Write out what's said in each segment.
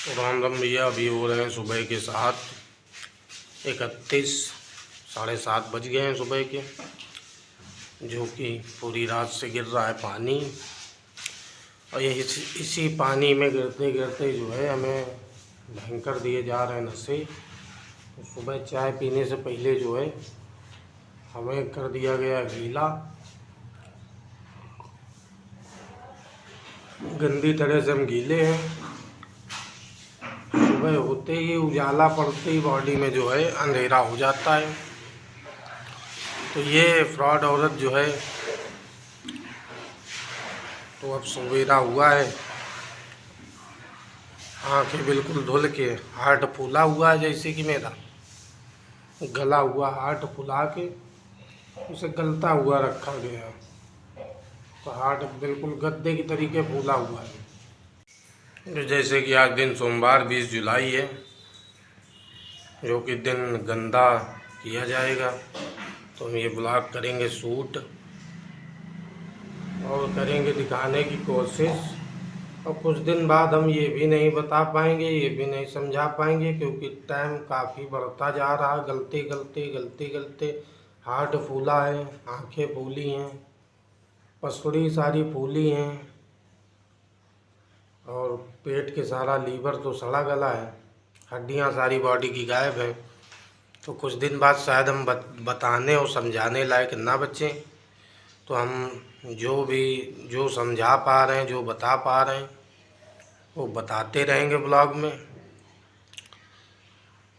तो राम राम भैया, अभी हो रहे हैं सुबह के 7:31। 7:30 बज गए हैं सुबह के, जो कि पूरी रात से गिर रहा है पानी। और ये इसी पानी में गिरते गिरते जो है हमें भयंकर दिए जा रहे हैं नशे। तो सुबह चाय पीने से पहले जो है हमें कर दिया गया गीला, गंदी तरह से हम गीले हैं। सुबह होते ही उजाला पड़ते ही बॉडी में जो है अंधेरा हो जाता है। तो ये फ्रॉड औरत जो है, तो अब सवेरा हुआ है, आंखें बिल्कुल धुल के, हार्ट फूला हुआ है जैसे कि मेरा गला हुआ हार्ट फुला के उसे गलता हुआ रखा गया। तो हार्ट बिल्कुल गद्दे की तरीके फूला हुआ है। तो जैसे कि आज दिन सोमवार 20 जुलाई है, जो कि दिन गंदा किया जाएगा। तो हम ये ब्लॉग करेंगे शूट और करेंगे दिखाने की कोशिश। और कुछ दिन बाद हम ये भी नहीं बता पाएंगे, ये भी नहीं समझा पाएंगे, क्योंकि टाइम काफ़ी बढ़ता जा रहा है। गलते गलते गलते गलते हार्ट फूला है, आंखें फूली हैं, पसड़ी सारी फूली हैं, और पेट के सारा लीवर तो सड़ा गला है, हड्डियां सारी बॉडी की गायब हैं। तो कुछ दिन बाद शायद हम बताने और समझाने लायक ना बचें। तो हम जो समझा पा रहे हैं, जो बता पा रहे हैं, वो बताते रहेंगे ब्लॉग में।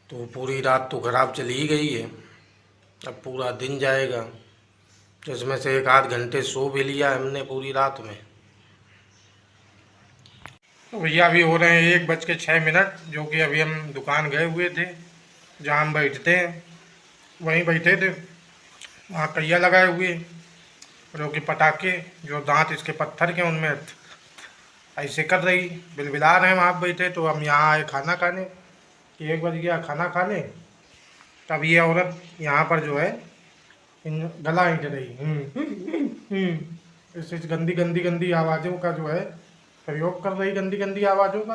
तो पूरी रात तो ख़राब चली ही गई है, अब पूरा दिन जाएगा, जिसमें से 1-8 घंटे सो भी लिया हमने पूरी रात में। तो भैया अभी हो रहे हैं 1:06, जो कि अभी हम दुकान गए हुए थे, जहाँ हम बैठते हैं वहीं बैठे थे। वहाँ कहिया लगाए हुए, जो कि पटाखे, जो दांत इसके पत्थर के उनमें ऐसे कर रही, बिलबिला रहे हैं। वहाँ बैठे तो हम यहाँ आए खाना खाने कि 1 बज गया, खाना खा लें। तब ये औरत यहाँ पर जो है गला हिंट रही, इस गंदी गंदी गंदी आवाज़ों का जो है प्रयोग कर रही, गंदी गंदी आवाज़ों का,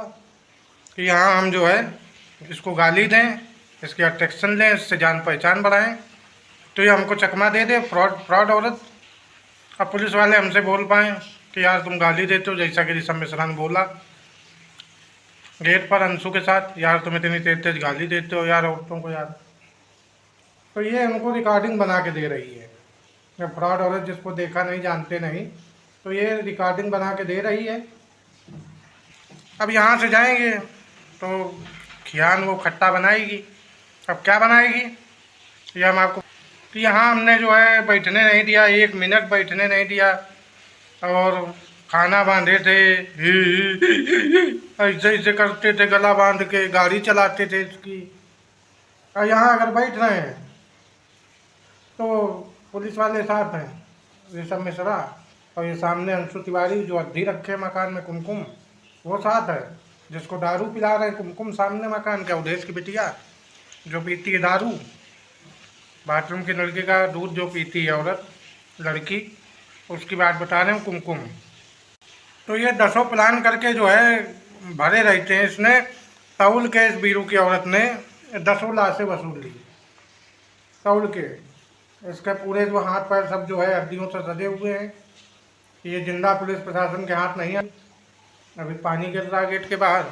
कि यहाँ हम जो है इसको गाली दें, इसके अट्रैक्शन लें, इससे जान पहचान बढ़ाएं। तो ये हमको चकमा दे दे, फ्रॉड औरत। अब पुलिस वाले हमसे बोल पाएँ कि यार तुम गाली देते हो, जैसा कि ऋषभ मिश्रा ने बोला गेट पर अंशु के साथ, यार तुम इतनी तेज तेज गाली देते हो यार औरतों को यार। तो ये हमको रिकॉर्डिंग बना के दे रही है। ये फ्रॉड औरत जिसको देखा नहीं, जानते नहीं, तो ये रिकॉर्डिंग बना के दे रही है। अब यहाँ से जाएंगे तो खियान वो खट्टा बनाएगी। अब क्या बनाएगी ये हम आपको, कि यहाँ हमने जो है बैठने नहीं दिया, 1 मिनट बैठने नहीं दिया, और खाना बांधे थे, ऐसे ऐसे करते थे, गला बांध के गाड़ी चलाते थे इसकी। और यहाँ अगर बैठ रहे हैं तो पुलिस वाले साथ हैं, ऋषभ मिश्रा, और ये सामने अंशु तिवारी जो अद्धी रखे मकान में, कुमकुम, वो साथ है, जिसको दारू पिला रहे हैं कुमकुम सामने मकान के, अवधेश की बिटिया जो पीती है दारू, बाथरूम के नलके का दूध जो पीती है औरत, लड़की, उसकी बात बता रहे हैं कुमकुम। तो ये 10 प्लान करके जो है भरे रहते हैं। इसने तौल के, इस बीरू की औरत ने 10 लाशें वसूल ली तौल के। इसके पूरे जो हाथ पैर सब जो है हड्डियों से सजे हुए हैं। ये जिंदा पुलिस प्रशासन के हाथ नहीं है। अभी पानी गिर रहा है गेट के बाहर।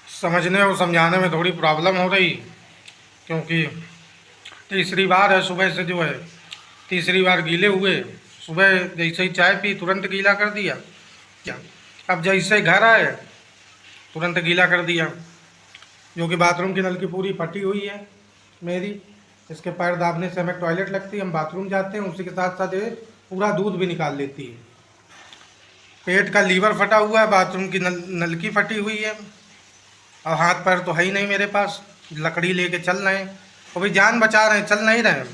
समझने और समझाने में थोड़ी प्रॉब्लम हो रही, क्योंकि तीसरी बार है सुबह से जो है, तीसरी बार गीले हुए। सुबह जैसे ही चाय पी तुरंत गीला कर दिया, अब जैसे घर आए तुरंत गीला कर दिया, जो कि बाथरूम की नल की पूरी फटी हुई है मेरी। इसके पैर दाबने से हमें टॉयलेट लगती है, हम बाथरूम जाते हैं, उसी के साथ साथ ये पूरा दूध भी निकाल लेती है। पेट का लीवर फटा हुआ है, बाथरूम की नलकी फटी हुई है, और हाथ पैर तो है ही नहीं मेरे पास, लकड़ी लेके चल रहे हैं। वो भी जान बचा रहे हैं, चल नहीं रहे हैं,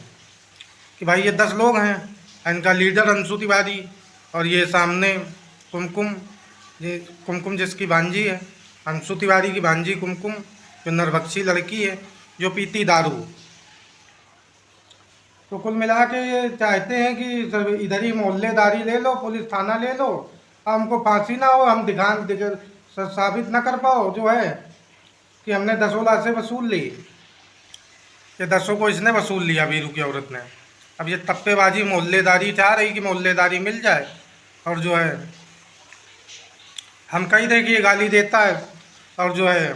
कि भाई ये 10 लोग हैं, इनका लीडर अंशु तिवारी, और ये सामने कुमकुम, ये कुमकुम जिसकी भांजी है, अंशु तिवारी की भांजी कुमकुम, जो नरभक्षी लड़की है, जो पीती दारू। तो कुल मिला के ये चाहते हैं कि इधर ही मोहल्लेदारी ले लो, पुलिस थाना ले लो, हमको फांसी ना हो, हम साबित न कर पाओ जो है कि हमने 10 लाख से वसूल ली, कि 10 को इसने वसूल लिया वीरू की औरत ने। अब ये तप्पेबाजी मोहल्लेदारी चाह रही कि मोहल्लेदारी मिल जाए, और जो है हम कही दे कि ये गाली देता है, और जो है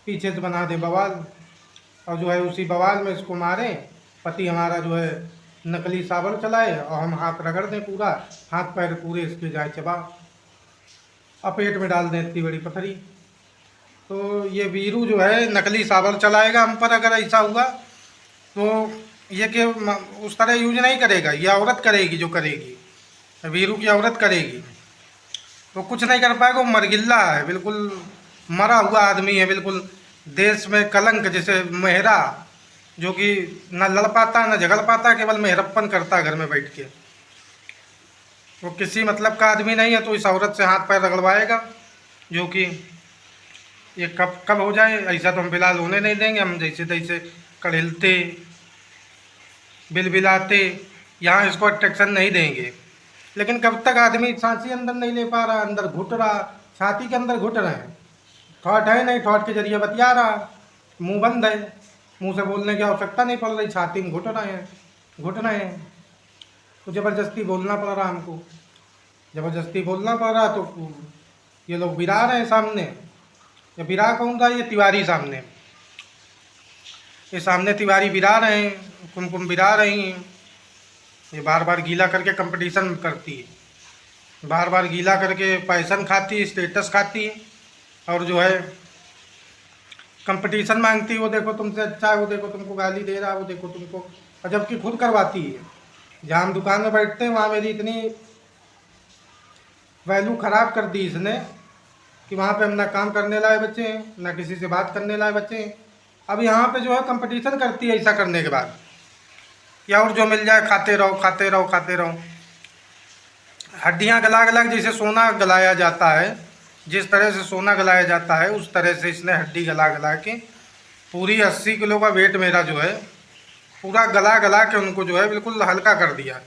पीछे से बना दे बवाल, और जो है उसी बवाल में इसको मारे, पति हमारा जो है नकली साबल चलाए और हम हाथ रगड़ दें, पूरा हाथ पैर पूरे इसके जाए चबा, और पेट में डाल दें इतनी बड़ी पथरी। तो ये वीरू जो है नकली साबल चलाएगा हम पर, अगर ऐसा हुआ तो ये कि उस तरह यूज नहीं करेगा, ये औरत करेगी, जो करेगी वीरू की औरत करेगी, तो कुछ नहीं कर पाएगा। वो मरगिल्ला है, बिल्कुल मरा हुआ आदमी है, बिल्कुल देश में कलंक, जैसे मेहरा जो कि न लड़ पाता न झगड़ पाता, केवल मेहरप्पन करता घर में बैठ के। वो किसी मतलब का आदमी नहीं है, तो इस औरत से हाथ पैर रगड़वाएगा, जो कि ये कब कब हो जाए ऐसा तो हम फिलहाल होने नहीं देंगे। हम जैसे तैसे कड़िलते बिलबिलाते यहाँ इसको अट्रैक्शन नहीं देंगे। लेकिन कब तक आदमी सांसी अंदर नहीं ले पा रहा, अंदर घुट रहा, छाती के अंदर घुट रहे हैं, थॉट है नहीं, थॉट के जरिए बतिया रहा, मुंह बंद है, मुंह से बोलने की आवश्यकता नहीं पड़ रही, छाती में घुट रहे हैं, तो ज़बरदस्ती बोलना पड़ रहा हमको, ज़बरदस्ती बोलना पड़ रहा। तो ये लोग बिरा रहे हैं सामने, ये बिरा कौन था, ये तिवारी सामने, ये सामने तिवारी बिरा रहे हैं, कुमकुम बिरा रही हैं, ये बार बार गीला करके कंपटीशन करती है, बार बार गीला करके पैसन खाती है, स्टेटस खाती है, और जो है कंपटीशन मांगती है। वो देखो तुमसे अच्छा है, वो देखो तुमको गाली दे रहा है, वो देखो तुमको, और जबकि खुद करवाती है। जहाँ हम दुकान में बैठते हैं वहाँ मेरी इतनी वैल्यू ख़राब कर दी इसने कि वहाँ पे हम ना काम करने लाए बच्चे हैं, ना किसी से बात करने लाए बच्चे हैं। अब यहाँ पे जो है कंपटीशन करती है ऐसा करने के बाद, या और जो मिल जाए खाते रहो खाते रहो खाते रहो। हड्डियाँ गला गला जैसे सोना गलाया जाता है, जिस तरह से सोना गलाया जाता है उस तरह से इसने हड्डी गला गला के पूरी 80 किलो का वेट मेरा जो है पूरा गला गला के उनको जो है बिल्कुल हल्का कर दिया,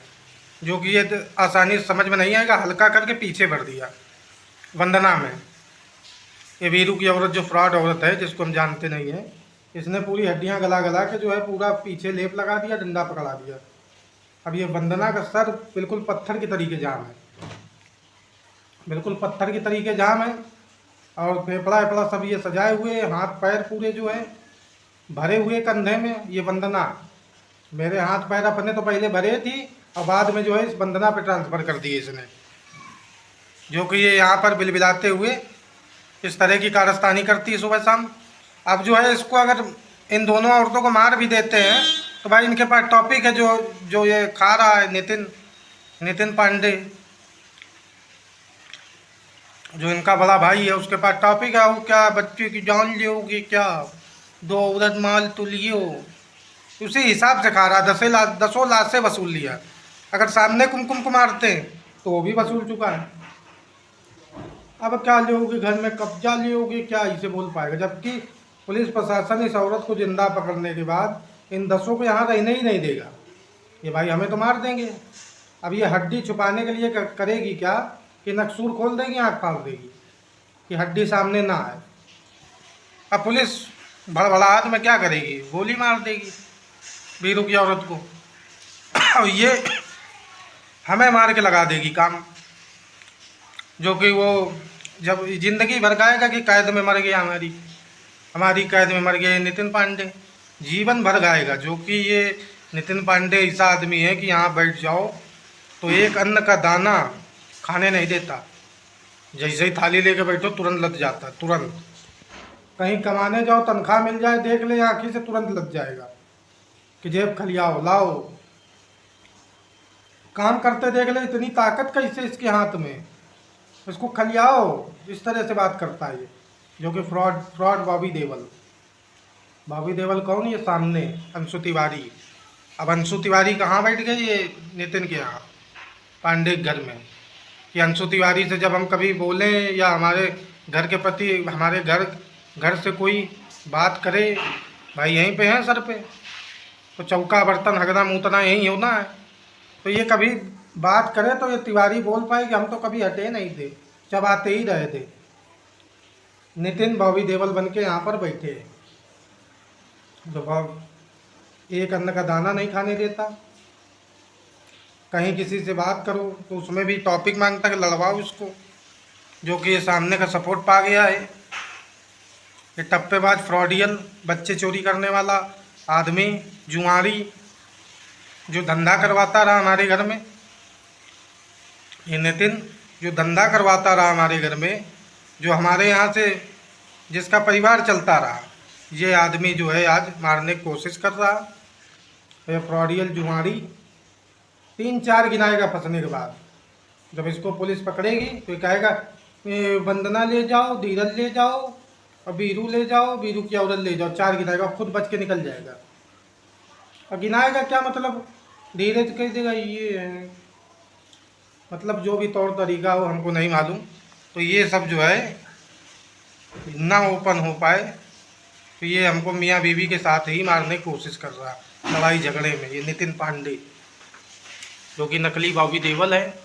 जो कि ये आसानी से समझ में नहीं आएगा, हल्का करके पीछे भर दिया वंदना में। ये वीरू की औरत जो फ्रॉड औरत है जिसको हम जानते नहीं है, इसने पूरी हड्डियां गला गला के जो है पूरा पीछे लेप लगा दिया, डंडा पकड़ा दिया। अब ये वंदना का सर बिल्कुल पत्थर की तरीके जाम है, बिल्कुल पत्थर की तरीके जाम है, और फेफड़ा वेफड़ा सब ये सजाए हुए, हाथ पैर पूरे जो है भरे हुए कंधे में। ये वंदना, मेरे हाथ पैर अपने तो पहले भरे थी और बाद में जो है इस वंदना पे ट्रांसफ़र कर दिए इसने, जो कि ये यहाँ पर बिलबिलाते हुए इस तरह की कारस्तानी करती है सुबह शाम। अब जो है इसको अगर इन दोनों औरतों को मार भी देते हैं तो भाई इनके पास टॉपिक है, जो ये खा रहा है नितिन पांडे, जो इनका बड़ा भाई है, उसके पास टॉपिक है। वो क्या बच्चे की जान लियोगी क्या, 2 औरत माल तो लियो, उसी हिसाब से खा रहा। 10 लाख से वसूल लिया। अगर सामने कुमकुम को मारते हैं तो वो भी वसूल चुका है। अब क्या लोगे, घर में कब्जा लोगे क्या, इसे बोल पाएगा। जबकि पुलिस प्रशासन इस औरत को जिंदा पकड़ने के बाद इन 10 को यहाँ रहने ही नहीं देगा, ये भाई हमें तो मार देंगे। अब ये हड्डी छुपाने के लिए करेगी क्या कि नक्सूर खोल देगी, आँख फाड़ देगी कि हड्डी सामने ना आए। अब पुलिस भड़बड़ाहट में क्या करेगी, गोली मार देगी वीरू की औरत को, और ये हमें मार के लगा देगी काम, जो कि वो जब ज़िंदगी भर गाएगा कि कैद में मर गया, हमारी कैद में मर गया नितिन पांडे, जीवन भर गाएगा। जो कि ये नितिन पांडे ऐसा आदमी है कि यहाँ बैठ जाओ तो एक अन्न का दाना खाने नहीं देता, जैसे ही थाली लेके बैठो तुरंत लग जाता है, तुरंत। कहीं कमाने जाओ तनख्वाह मिल जाए, देख ले आँखी से तुरंत लग जाएगा कि जेब खलियाओ लाओ, काम करते देख ले, इतनी ताकत कैसे इसके हाथ में, इसको खलियाओ, इस तरह से बात करता है ये, जो कि फ्रॉड बॉबी देवल कौन, ये सामने अंशु तिवारी। अब अंशु तिवारी कहाँ बैठ गए, ये नितिन के यहाँ पांडे घर में, कि अंशु तिवारी से जब हम कभी बोलें या हमारे घर के प्रति हमारे घर से कोई बात करे, भाई यहीं पे है सर पे, तो चौका बर्तन हगना मूतना यहीं होना है। तो ये कभी बात करे तो ये तिवारी बोल पाए कि हम तो कभी हटे नहीं थे, चबाते ही रहे थे, नितिन बॉबी देओल बन के यहाँ पर बैठे हैं। एक अन्न का दाना नहीं खाने देता। कहीं किसी से बात करो तो उसमें भी टॉपिक मांगता कि लड़वाओ इसको, जो कि ये सामने का सपोर्ट पा गया है। ये टप्पेबाज फ्रॉडियल बच्चे चोरी करने वाला आदमी जुआरी जो धंधा करवाता रहा हमारे घर में, ये नितिन जो धंधा करवाता रहा हमारे घर में, जो हमारे यहाँ से जिसका परिवार चलता रहा, ये आदमी जो है आज मारने की कोशिश कर रहा। ये फ्रॉडियल जुआरी 3-4 गिनाएगा फंसने के बाद। जब इसको पुलिस पकड़ेगी तो ये कहेगा वंदना ले जाओ, धीरज ले जाओ और बीरू ले जाओ, बीरू की औरत ले जाओ, 4 गिनाएगा, खुद बच के निकल जाएगा। और गिनाएगा क्या मतलब, धीरज कह देगा ये है, मतलब जो भी तौर तरीका हो हमको नहीं मालूम। तो ये सब जो है ना ओपन हो पाए, तो ये हमको मियाँ बीवी के साथ ही मारने की कोशिश कर रहा है लड़ाई झगड़े में। ये नितिन पांडे जो कि नकली बॉबी देओल है।